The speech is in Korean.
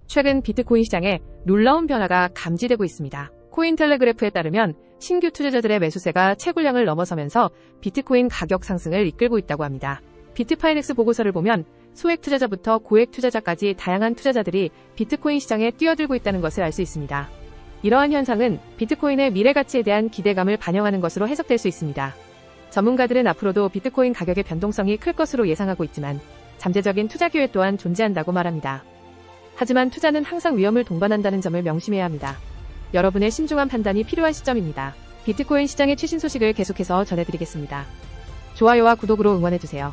최근 비트코인 시장에 놀라운 변화가 감지되고 있습니다. 코인텔레그래프에 따르면 신규 투자자들의 매수세가 채굴량을 넘어서면서 비트코인 가격 상승을 이끌고 있다고 합니다. 비트파이넥스 보고서를 보면 소액 투자자부터 고액 투자자까지 다양한 투자자들이 비트코인 시장에 뛰어들고 있다는 것을 알 수 있습니다. 이러한 현상은 비트코인의 미래 가치에 대한 기대감을 반영하는 것으로 해석될 수 있습니다. 전문가들은 앞으로도 비트코인 가격의 변동성이 클 것으로 예상하고 있지만 잠재적인 투자 기회 또한 존재한다고 말합니다. 하지만 투자는 항상 위험을 동반한다는 점을 명심해야 합니다. 여러분의 신중한 판단이 필요한 시점입니다. 비트코인 시장의 최신 소식을 계속해서 전해드리겠습니다. 좋아요와 구독으로 응원해주세요.